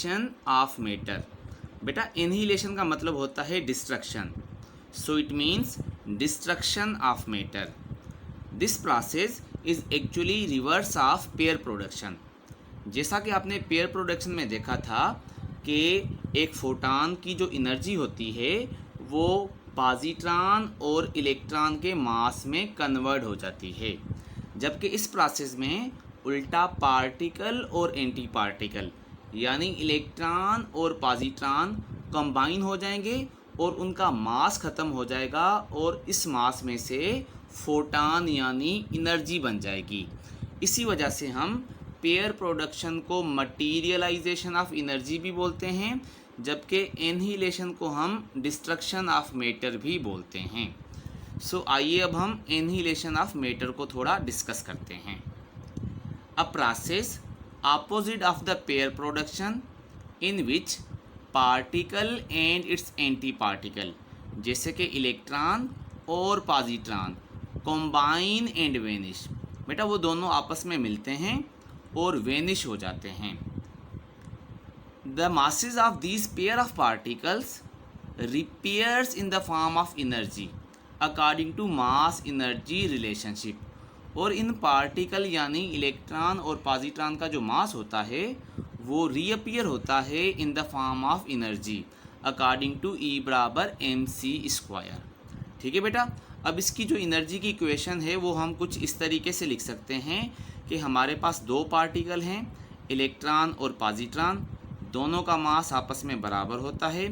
Annihilation of matter. बेटा annihilation का मतलब होता है destruction, so it means destruction of matter. This process is actually reverse of pair production. जैसा कि आपने पेयर प्रोडक्शन में देखा था कि एक फोटॉन की जो एनर्जी होती है वो पॉजिट्रॉन और इलेक्ट्रॉन के मास में कन्वर्ट हो जाती है, जबकि इस प्रोसेस में उल्टा पार्टिकल और एंटी पार्टिकल यानी इलेक्ट्रॉन और पॉजिट्रॉन कंबाइन हो जाएंगे और उनका मास ख़त्म हो जाएगा और इस मास में से फोटॉन यानी एनर्जी बन जाएगी। इसी वजह से हम पेयर प्रोडक्शन को मटीरियलाइजेशन ऑफ एनर्जी भी बोलते हैं, जबकि एनहिलेशन को हम डिस्ट्रक्शन ऑफ मैटर भी बोलते हैं। सो आइए अब हम एनहिलेशन ऑफ मैटर को थोड़ा डिस्कस करते हैं। A process opposite of the pair production in which particle and it's anti particle, जैसे कि इलेक्ट्रॉन और पॉजिट्रॉन कॉम्बाइन एंड वेनिश। बेटा वो दोनों आपस में मिलते हैं और वेनिश हो जाते हैं। The masses of these pair of particles reappears in the form of energy according to mass energy relationship। और इन पार्टिकल यानी इलेक्ट्रॉन और पॉजिट्रॉन का जो मास होता है वो रीअपियर होता है in the form of energy according to E बराबर mc²। ठीक है बेटा, अब इसकी जो एनर्जी की इक्वेशन है वो हम कुछ इस तरीके से लिख सकते हैं कि हमारे पास दो पार्टिकल हैं, इलेक्ट्रॉन और पॉजिट्रॉन, दोनों का मास आपस में बराबर होता है।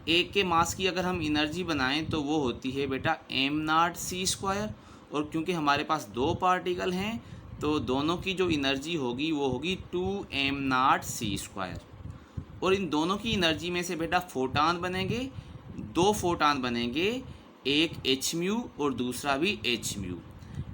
एक के मास की अगर हम एनर्जी बनाएं तो वो होती है बेटा m0c², और क्योंकि हमारे पास दो पार्टिकल हैं तो दोनों की जो एनर्जी होगी वो होगी 2m0c²। और इन दोनों की एनर्जी में से बेटा फोटॉन बनेंगे, दो फोटॉन बनेंगे, एक hν और दूसरा भी hν।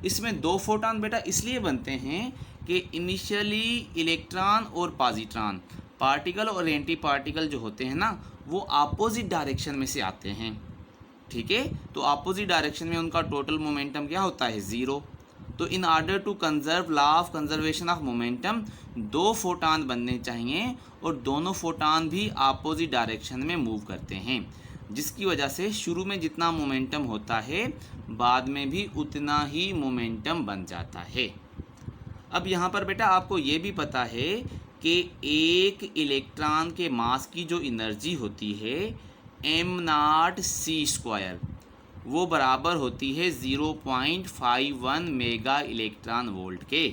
इसमें दो फोटॉन बेटा इसलिए बनते हैं कि इनिशियली इलेक्ट्रॉन और पॉजिट्रॉन पार्टिकल और एंटी पार्टिकल जो होते हैं ना वो अपोजिट डायरेक्शन में से आते हैं। ठीक है, तो अपोजिट डायरेक्शन में उनका टोटल मोमेंटम क्या होता है, 0। तो in order to conserve law of conservation of momentum दो फोटॉन बनने चाहिए और दोनों फोटॉन भी अपोजिट डायरेक्शन में मूव करते हैं, जिसकी वजह से शुरू में जितना मोमेंटम होता है बाद में भी उतना ही मोमेंटम बन जाता है। अब यहाँ पर बेटा आपको ये भी पता है कि एक इलेक्ट्रॉन के मास की जो एनर्जी होती है m0c² वो बराबर होती है 0.51 मेगा इलेक्ट्रॉन वोल्ट के।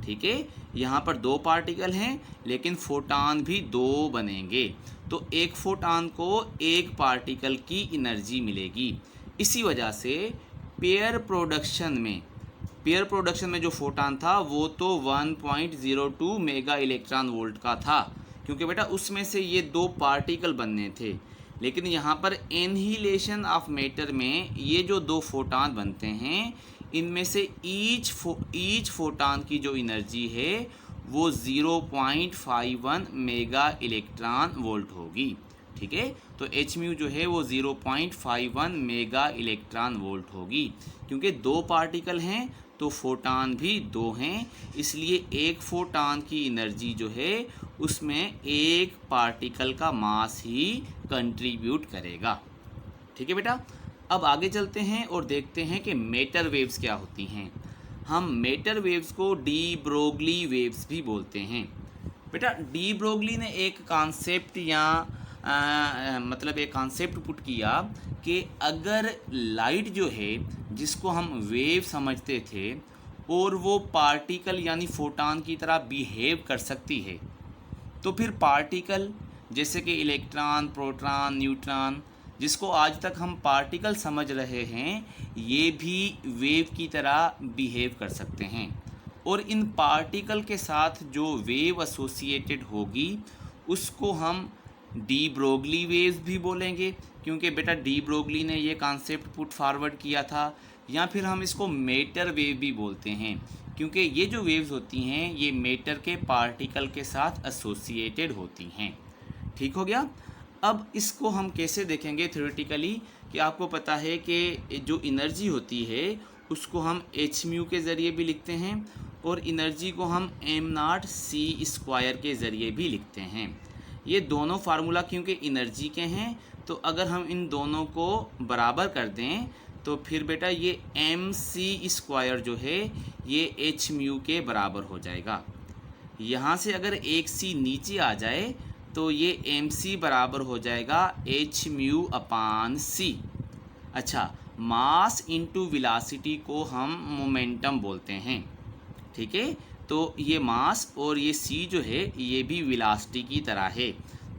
ठीक है, यहाँ पर दो पार्टिकल हैं लेकिन फोटॉन भी दो बनेंगे, तो एक फोटॉन को एक पार्टिकल की एनर्जी मिलेगी। इसी वजह से पेयर प्रोडक्शन में जो फोटॉन था वो तो 1.02 मेगा इलेक्ट्रॉन वोल्ट का था, क्योंकि बेटा उसमें से ये दो पार्टिकल बनने थे। लेकिन यहाँ पर एनहिलेशन ऑफ मैटर में ये जो दो फोटॉन बनते हैं इनमें से ईच फोटॉन की जो एनर्जी है वो 0.51 मेगा इलेक्ट्रॉन वोल्ट होगी। ठीक है, तो hν जो है वो 0.51 मेगा इलेक्ट्रॉन वोल्ट होगी। क्योंकि दो पार्टिकल हैं तो फोटॉन भी दो हैं, इसलिए एक फोटॉन की एनर्जी जो है उसमें एक पार्टिकल का मास ही कंट्रीब्यूट करेगा। ठीक है बेटा, अब आगे चलते हैं और देखते हैं कि मैटर वेव्स क्या होती हैं। हम मैटर वेव्स को डी ब्रोगली वेव्स भी बोलते हैं। बेटा डी ब्रोगली ने एक कॉन्सेप्ट एक कॉन्सेप्ट पुट किया कि अगर लाइट जो है जिसको हम वेव समझते थे और वो पार्टिकल यानी फोटॉन की तरह बिहेव कर सकती है, तो फिर पार्टिकल जैसे कि इलेक्ट्रॉन, प्रोटॉन, न्यूट्रॉन, जिसको आज तक हम पार्टिकल समझ रहे हैं, ये भी वेव की तरह बिहेव कर सकते हैं। और इन पार्टिकल के साथ जो वेव एसोसिएटेड होगी उसको हम डी ब्रोगली वेव्स भी बोलेंगे, क्योंकि बेटा डी ब्रोगली ने ये कॉन्सेप्ट पुट फॉरवर्ड किया था। या फिर हम इसको मैटर वेव भी बोलते हैं, क्योंकि ये जो वेव्स होती हैं ये मैटर के पार्टिकल के साथ एसोसिएटेड होती हैं। ठीक हो गया। अब इसको हम कैसे देखेंगे थ्योरेटिकली, कि आपको पता है कि जो एनर्जी होती है उसको हम hν के ज़रिए भी लिखते हैं और एनर्जी को हम m0c² के ज़रिए भी लिखते हैं। ये दोनों फार्मूला क्योंकि एनर्जी के हैं, तो अगर हम इन दोनों को बराबर कर दें तो फिर बेटा ये mc² जो है ये h म्यू के बराबर हो जाएगा। यहाँ से अगर एक c नीचे आ जाए तो ये mc बराबर हो जाएगा h म्यू अपान c। अच्छा, मास इंटू वेलोसिटी को हम मोमेंटम बोलते हैं, ठीक है। तो ये मास और ये c जो है ये भी वेलोसिटी की तरह है,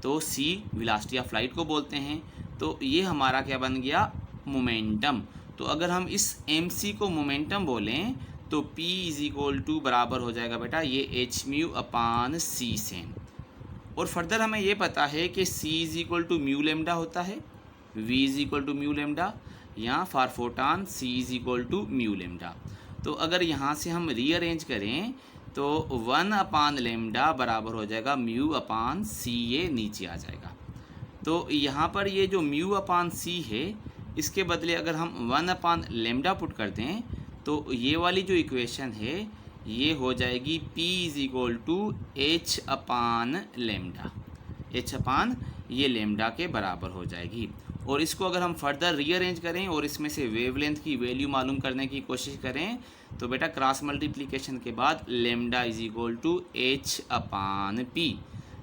तो c वेलोसिटी ऑफ लाइट को बोलते हैं। तो ये हमारा क्या बन गया, मोमेंटम। तो अगर हम इस mc को मोमेंटम बोलें तो p = बराबर हो जाएगा बेटा ये h म्यू अपान c से। और फर्दर हमें ये पता है कि c = म्यू लेमडा होता है, v = म्यू लेमडा, या for photon c = mu lambda. तो अगर यहाँ से हम रीअरेंज करें तो 1 लेमडा बराबर हो जाएगा म्यू अपान c, ये नीचे आ जाएगा। तो यहाँ पर ये जो म्यू अपान c है इसके बदले अगर हम 1 लेमडा पुट कर दें तो ये वाली जो इक्वेशन है ये हो जाएगी p = h अपान लेमडा, h अपान ये लेमडा के बराबर हो जाएगी। और इसको अगर हम फर्दर रीअरेंज करें और इसमें से वेवलेंथ की वैल्यू मालूम करने की कोशिश करें तो बेटा क्रॉस मल्टीप्लिकेशन के बाद लेमडा = h अपान p।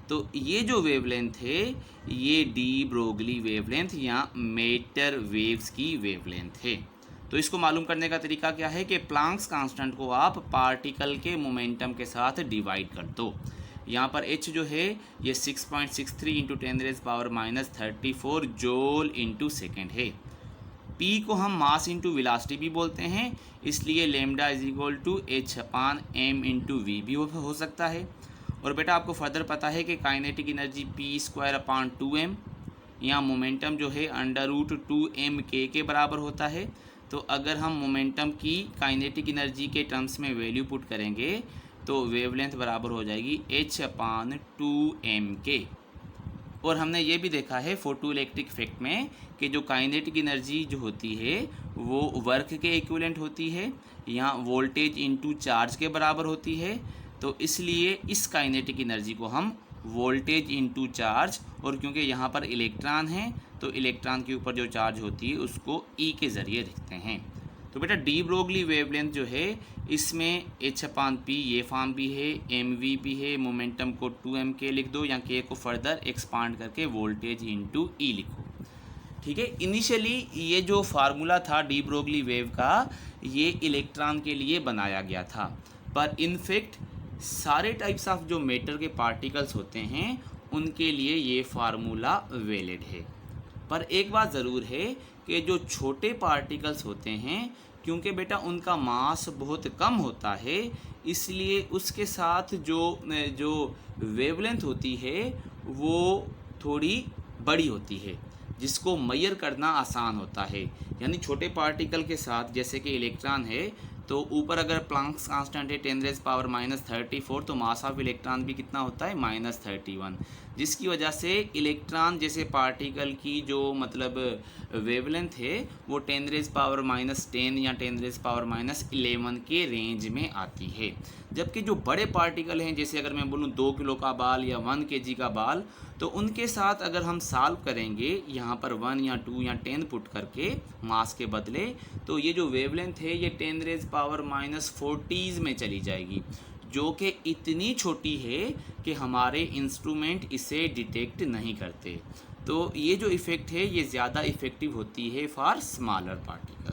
तो ये जो वेवलेंथ है ये डी ब्रोगली वेवलेंथ या मैटर वेव्स की वेवलेंथ है। तो इसको मालूम करने का तरीका क्या है कि प्लांक्स कांस्टेंट को आप पार्टिकल के मोमेंटम के साथ डिवाइड कर दो। यहाँ पर h जो है ये 6.63 × 10⁻34 जूल / सेकेंड है। p को हम मास इंटू वेलोसिटी भी बोलते हैं, इसलिए लेमडा = h अपान m × v भी हो सकता है। और बेटा आपको फर्दर पता है कि काइनेटिक एनर्जी p² अपान 2m या मोमेंटम जो है √2mk के बराबर होता है। तो अगर हम मोमेंटम की काइनेटिक एनर्जी के टर्म्स में वैल्यू पुट करेंगे तो वेवलेंथ बराबर हो जाएगी h अपान 2mk। और हमने ये भी देखा है फोटोइलेक्ट्रिक इफेक्ट में कि जो काइनेटिक एनर्जी जो होती है वो वर्क के इक्विवेलेंट होती है या वोल्टेज इंटू चार्ज के बराबर होती है। तो इसलिए इस काइनेटिक एनर्जी को हम वोल्टेज इंटू चार्ज, और क्योंकि यहाँ पर इलेक्ट्रॉन है तो इलेक्ट्रॉन के ऊपर जो चार्ज होती है उसको E के ज़रिए लिखते हैं। तो बेटा डी ब्रोगली वेवलेंथ जो है इसमें h अपान p ये फॉर्म भी है, mv भी है, मोमेंटम को 2mk लिख दो या k को फर्दर एक्सपांड करके वोल्टेज इंटू E लिखो, ठीक है। इनिशियली ये जो फार्मूला था डी ब्रोगली वेव का ये इलेक्ट्रॉन के लिए बनाया गया था, पर इनफैक्ट सारे टाइप्स ऑफ जो मैटर के पार्टिकल्स होते हैं उनके लिए ये फार्मूला वैलिड है। पर एक बात ज़रूर है कि जो छोटे पार्टिकल्स होते हैं क्योंकि बेटा उनका मास बहुत कम होता है इसलिए उसके साथ जो वेवलेंथ होती है वो थोड़ी बड़ी होती है, जिसको मेजर करना आसान होता है। यानी छोटे पार्टिकल के साथ जैसे कि इलेक्ट्रॉन है तो ऊपर अगर प्लांक्स कांस्टेंट है 10⁻34 तो मास ऑफ इलेक्ट्रॉन भी कितना होता है -31, जिसकी वजह से इलेक्ट्रॉन जैसे पार्टिकल की जो मतलब वेवलेंथ है वो 10⁻10 या 10⁻11 के रेंज में आती है। जबकि जो बड़े पार्टिकल हैं जैसे अगर मैं बोलूँ 2 किलो का बाल या 1 kg का बाल, तो उनके साथ अगर हम सॉल्व करेंगे यहाँ पर 1 या 2 या 10 पुट करके मास के बदले, तो ये जो वेवलेंथ है ये 10⁻40 में चली जाएगी, जो कि इतनी छोटी है कि हमारे इंस्ट्रूमेंट इसे डिटेक्ट नहीं करते। तो ये जो इफ़ेक्ट है ये ज़्यादा इफ़ेक्टिव होती है फॉर स्मॉलर पार्टिकल।